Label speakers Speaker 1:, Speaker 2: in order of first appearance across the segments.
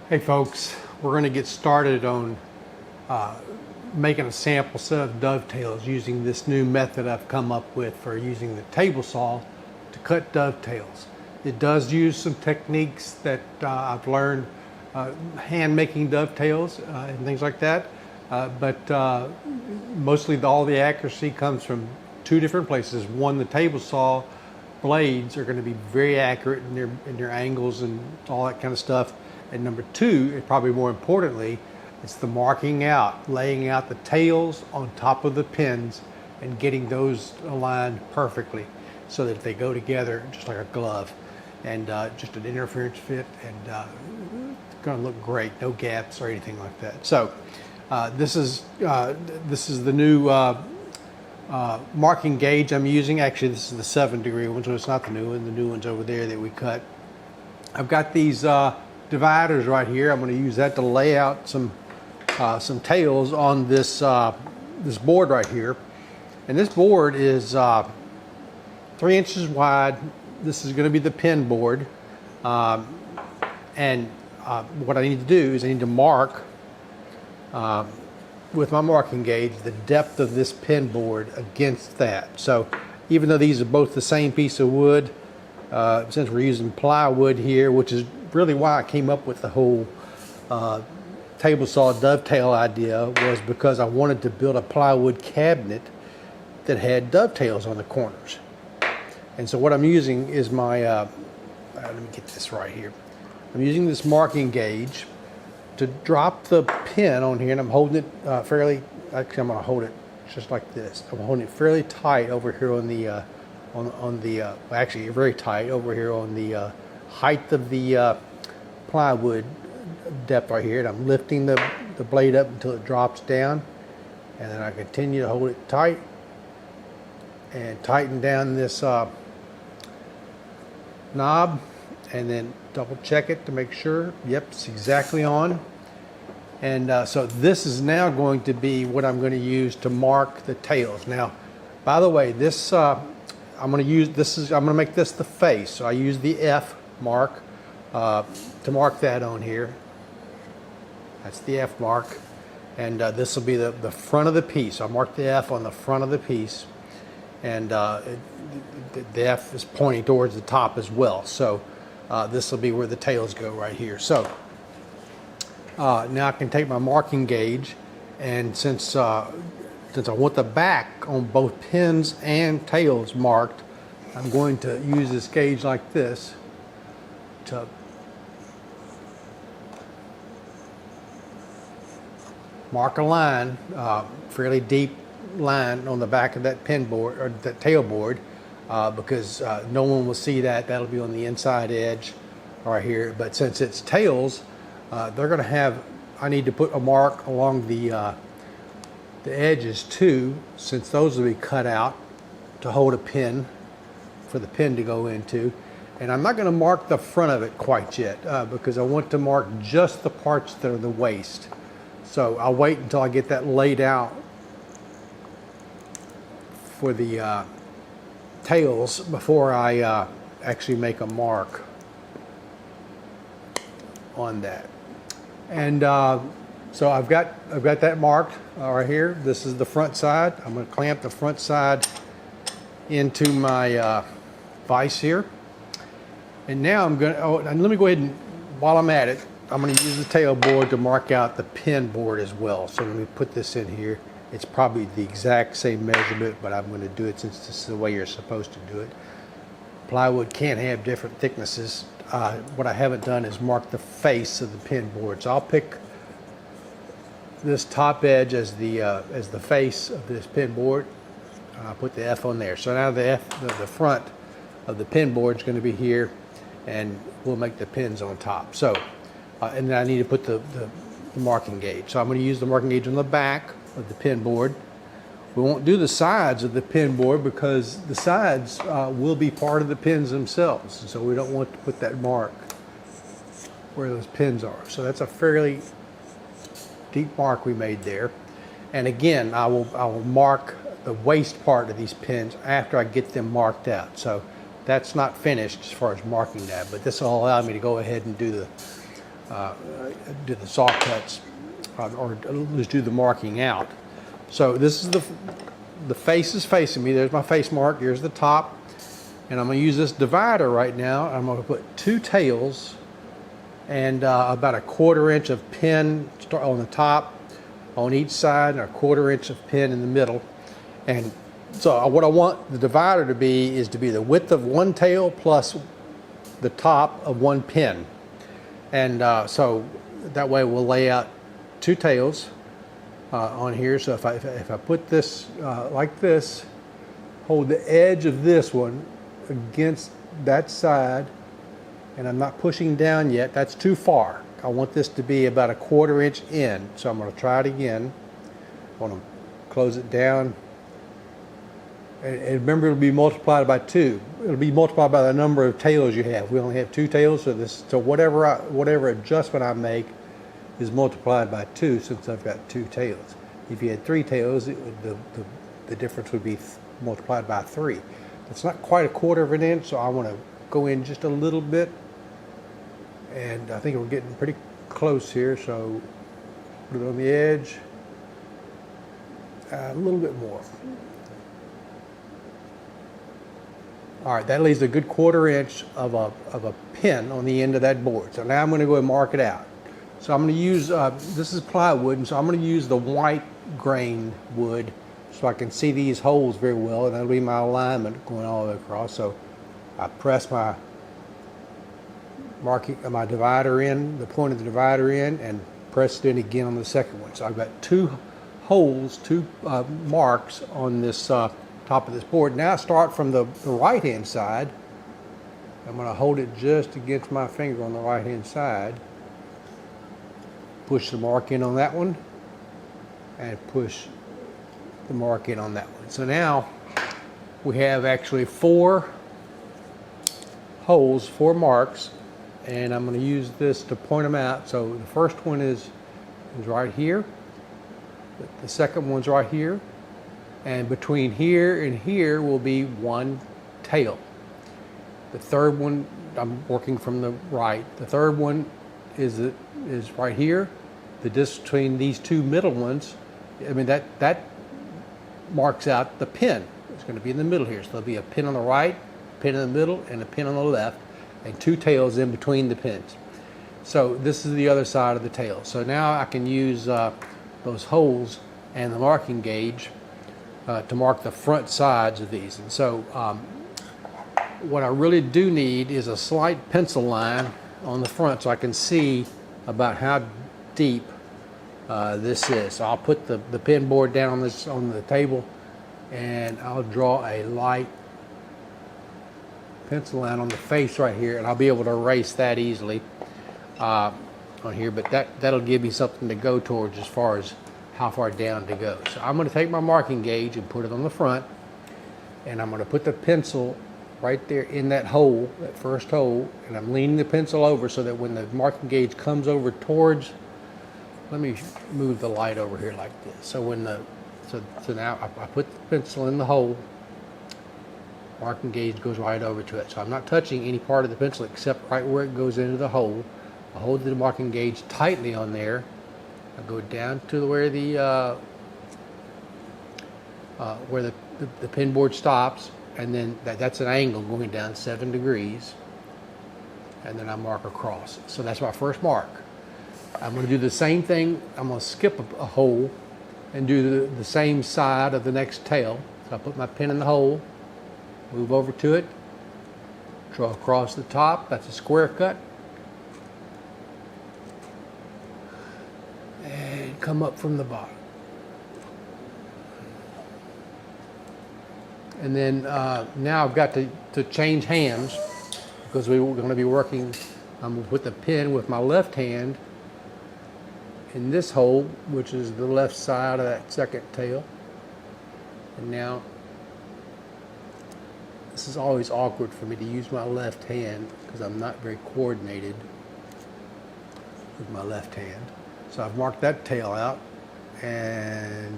Speaker 1: Hey folks, we're going to get started on making a sample set of dovetails using this new method I've come up with for using the table saw to cut dovetails. It does use some techniques that I've learned hand making dovetails and things like that, but mostly all the accuracy comes from two different places. One, the table saw blades are going to be very accurate in their angles and all that kind of stuff. And number two, and probably more importantly, it's the marking out, laying out the tails on top of the pins and getting those aligned perfectly so that they go together just like a glove, and just an interference fit, and it's going to look great, no gaps or anything like that. So this is the new marking gauge I'm using. Actually, this is the 7-degree one, so it's not the new one. The new one's over there that we cut. I've got these dividers right here. I'm going to use that to lay out some tails on this this board right here. And this board is 3 inches wide. This is going to be the pin board. And what I need to do is I need to mark with my marking gauge the depth of this pin board against that. So even though these are both the same piece of wood, since we're using plywood here, which is really why I came up with the whole table saw dovetail idea, was because I wanted to build a plywood cabinet that had dovetails on the corners. And so what I'm using is my, let me get this right here. I'm using this marking gauge to drop the pin on here, and I'm holding it fairly, actually I'm going to hold it just like this. I'm holding it fairly tight over here on the, actually very tight over here on the height of the plywood depth right here, and I'm lifting the blade up until it drops down, and then I continue to hold it tight and tighten down this knob, and then double check it to make sure, yep, it's exactly on. And so this is now going to be what I'm going to use to mark the tails. Now, by the way, this I'm going to make this the face, so I use the F mark to mark that on here. That's the F mark, and this will be the front of the piece. I'll mark the F on the front of the piece, and the F is pointing towards the top as well. So this will be where the tails go right here. So now I can take my marking gauge, and since I want the back on both pins and tails marked, I'm going to use this gauge like this to mark a line, fairly deep line on the back of that pin board or that tail board, because no one will see that. That'll be on the inside edge right here. But since it's tails, they're going to have, I need to put a mark along the edges too, since those will be cut out to hold a pin for the pin to go into. And I'm not going to mark the front of it quite yet, because I want to mark just the parts that are the waist. So I'll wait until I get that laid out for the tails before I actually make a mark on that. And so I've got that marked right here. This is the front side. I'm going to clamp the front side into my vise here. And now I'm going to, and let me go ahead and, while I'm at it, I'm going to use the tail board to mark out the pin board as well. So let me put this in here. It's probably the exact same measurement, but I'm going to do it since this is the way you're supposed to do it. Plywood can have different thicknesses. What I haven't done is mark the face of the pin board. So I'll pick this top edge as the face of this pin board. I'll put the F on there. So now the front of the pin board is going to be here, and we'll make the pins on top. So, and then I need to put the marking gauge. So I'm going to use the marking gauge on the back of the pin board. We won't do the sides of the pin board because the sides will be part of the pins themselves. So we don't want to put that mark where those pins are. So that's a fairly deep mark we made there. And again, I will mark the waist part of these pins after I get them marked out. So that's not finished as far as marking that, but this will allow me to go ahead and do do the saw cuts, or just do the marking out. So this is the face is facing me. There's my face mark. Here's the top. And I'm going to use this divider right now. I'm going to put 2 tails and about a 1/4 inch of pin on the top on each side, and a 1/4 inch of pin in the middle. And so what I want the divider to be is to be the width of 1 tail plus the top of 1 pin. And so that way we'll lay out 2 tails on here. So if I put this like this, hold the edge of this one against that side, and I'm not pushing down yet, that's too far. I want this to be about a 1/4 inch in. So I'm going to try it again. I want to close it down. And remember, it'll be multiplied by 2. It'll be multiplied by the number of tails you have. We only have 2 tails, so whatever adjustment I make is multiplied by 2, since I've got 2 tails. If you had 3 tails, the difference would be multiplied by 3. It's not quite a 1/4 of an inch, so I want to go in just a little bit, and I think we're getting pretty close here. So put it on the edge, a little bit more. All right, that leaves a good 1/4 inch of a pin on the end of that board. So now I'm going to go and mark it out. So I'm going to use, this is plywood, and so I'm going to use the white grain wood so I can see these holes very well, and that'll be my alignment going all the way across. So I press my divider in, the point of the divider in, and press it in again on the second one. So I've got 2 holes, 2 marks on this top of this board. Now I start from the right hand side. I'm going to hold it just against my finger on the right hand side, push the mark in on that one, and push the mark in on that one. So now we have actually 4 holes, 4 marks, and I'm going to use this to point them out. So the first one is right here, the second one's right here, and between here and here will be 1 tail. The third one, I'm working from the right. The third one is right here. The distance between these 2 middle ones, I mean that marks out the pin. It's going to be in the middle here. So there'll be a pin on the right, pin in the middle, and a pin on the left, and 2 tails in between the pins. So this is the other side of the tail. So now I can use those holes and the marking gauge to mark the front sides of these. And so what I really do need is a slight pencil line on the front so I can see about how deep this is. So I'll put the pin board down on the table, and I'll draw a light pencil line on the face right here, and I'll be able to erase that easily on here, but that'll give me something to go towards as far as how far down to go. So I'm going to take my marking gauge and put it on the front, and I'm going to put the pencil right there in that hole, that first hole, and I'm leaning the pencil over so that when the marking gauge comes over towards, let me move the light over here like this. So so now I put the pencil in the hole, marking gauge goes right over to it. So I'm not touching any part of the pencil except right where it goes into the hole. I hold the marking gauge tightly on there. I go down to where the pin board stops, and then that's an angle going down 7 degrees, and then I mark across. So that's my first mark. I'm going to do the same thing. I'm going to skip a hole and do the same side of the next tail. So I put my pin in the hole, move over to it, draw across the top. That's a square cut, and come up from the bottom. And then now I've got to change hands, because we're going to be working. I'm going to put the pin with my left hand in this hole, which is the left side of that second tail. And now, this is always awkward for me to use my left hand because I'm not very coordinated with my left hand. So I've marked that tail out, and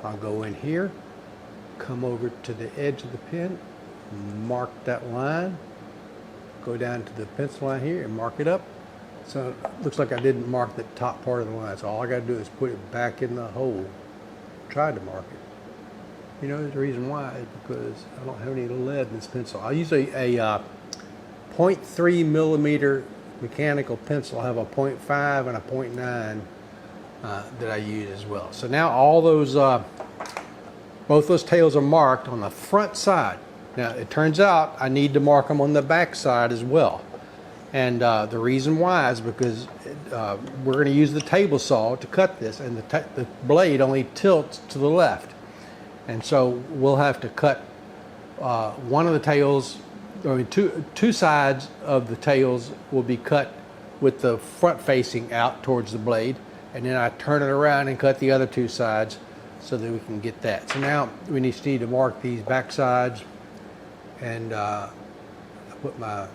Speaker 1: I'll go in here, come over to the edge of the pin, mark that line, go down to the pencil line here and mark it up, So it looks like I didn't mark the top part of the line. So all I got to do is put it back in the hole. Tried to mark it. You know, the reason why is because I don't have any lead in this pencil. I use a 0.3 millimeter mechanical pencil. I have a 0.5 and a 0.9 that I use as well. So now all those, both those tails are marked on the front side. Now it turns out I need to mark them on the back side as well. And the reason why is because we're going to use the table saw to cut this, and the blade only tilts to the left. And so we'll have to cut one of the tails, I mean two sides of the tails will be cut with the front facing out towards the blade, and then I turn it around and cut the other two sides so that we can get that. So now we need to mark these back sides, and I put my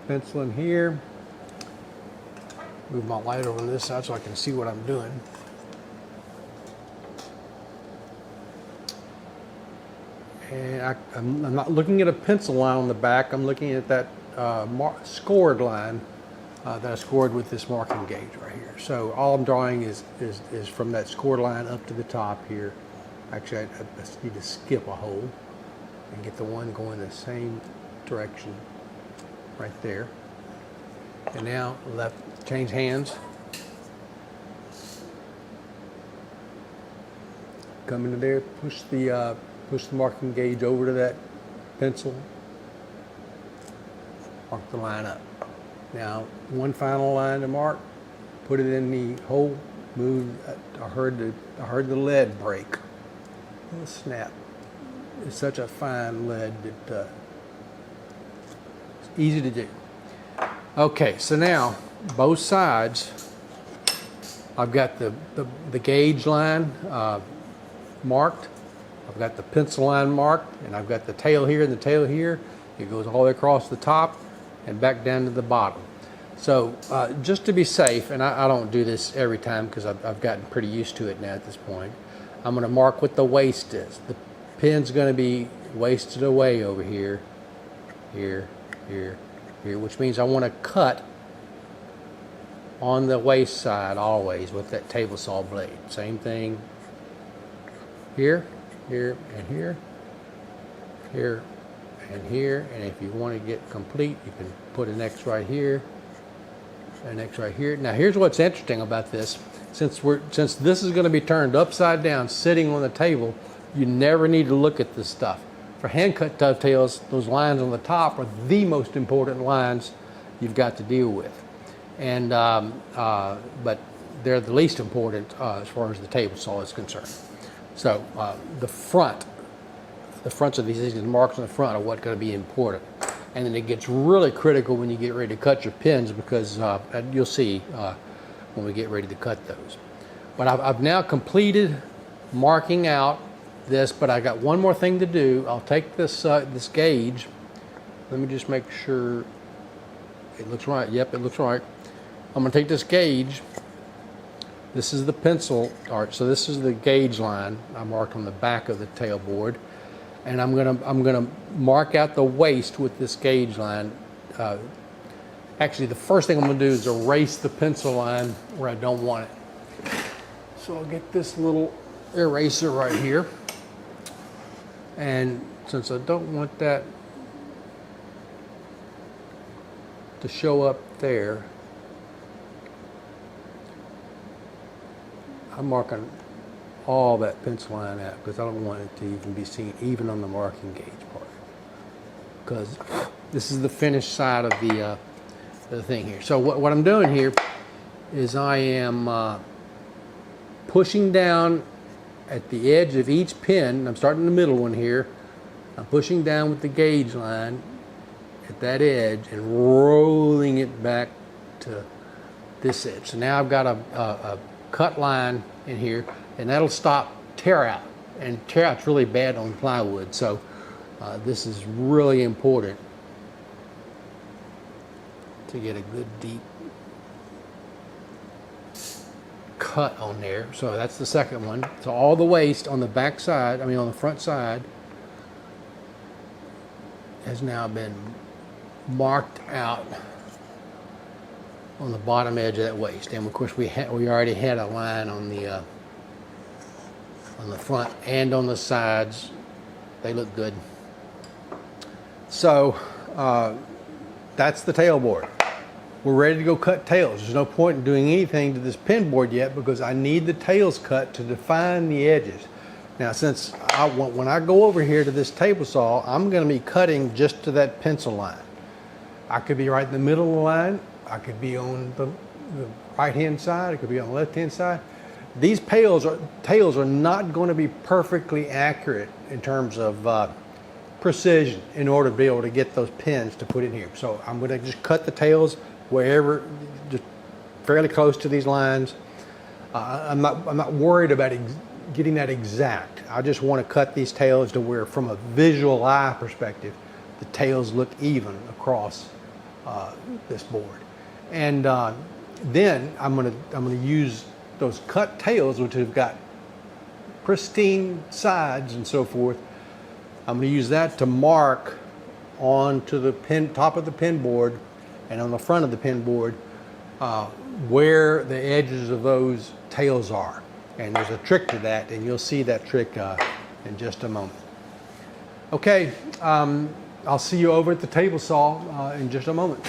Speaker 1: pencil in here, move my light over on this side so I can see what I'm doing. And I'm not looking at a pencil line on the back, I'm looking at that scored line that I scored with this marking gauge right here. So all I'm drawing is from that scored line up to the top here. Actually, I need to skip a hole and get the one going the same direction right there. And now left, change hands. Come into there, push the marking gauge over to that pencil. Mark the line up. Now, one final line to mark. Put it in the hole. Move. I heard the lead break. Little snap. It's such a fine lead that it's easy to do. Okay, so now both sides, I've got the gauge line marked. I've got the pencil line marked, and I've got the tail here and the tail here. It goes all the way across the top and back down to the bottom. So just to be safe, and I don't do this every time because I've gotten pretty used to it now at this point, I'm going to mark what the waist is. The pin's going to be wasted away over here, here, here, here, which means I want to cut on the waist side always with that table saw blade. Same thing here, here, and here, here, and here. And if you want to get complete, you can put an X right here, an X right here. Now here's what's interesting about this. Since this is going to be turned upside down, sitting on the table, you never need to look at this stuff. For hand cut dovetails, those lines on the top are the most important lines you've got to deal with, and but they're the least important as far as the table saw is concerned. So the fronts of these marks on the front are what's going to be important. And then it gets really critical when you get ready to cut your pins, because you'll see when we get ready to cut those. But I've now completed marking out this, but I got one more thing to do. I'll take this this gauge. Let me just make sure it looks right. Yep, it looks right. I'm going to take this gauge. This is the pencil art, so this is the gauge line I marked on the back of the tail board, and I'm gonna mark out the waist with this gauge line. Actually, the first thing I'm gonna do is erase the pencil line where I don't want it. So I'll get this little eraser right here, and since I don't want that to show up there, I'm marking all that pencil line out because I don't want it to even be seen, even on the marking gauge part, because this is the finished side of the thing here. So what I'm doing here is I am pushing down at the edge of each pin. I'm starting the middle one here. I'm pushing down with the gauge line at that edge and rolling it back to this edge. So now I've got a cut line in here, and that'll stop tear out, and tear out's really bad on plywood. So this is really important to get a good deep cut on there. So that's the second one. So all the waist on the back side, I mean on the front side, has now been marked out bottom edge of that waist. And of course we already had a line on the front and on the sides. They look good. So that's the tail board. We're ready to go cut tails. There's no point in doing anything to this pin board yet because I need the tails cut to define the edges. Now, since when I go over here to this table saw, I'm going to be cutting just to that pencil line. I could be right in the middle of the line. I could be on the right-hand side. It could be on the left-hand side. These tails are not going to be perfectly accurate in terms of precision in order to be able to get those pins to put in here. So I'm going to just cut the tails wherever, just fairly close to these lines. I'm not worried about getting that exact. I just want to cut these tails to where, from a visual eye perspective, the tails look even across this board. And then I'm gonna use those cut tails, which have got pristine sides and so forth. I'm going to use that to mark onto the top of the pin board and on the front of the pin board where the edges of those tails are. And there's a trick to that, and you'll see that trick in just a moment. Okay, I'll see you over at the table saw in just a moment.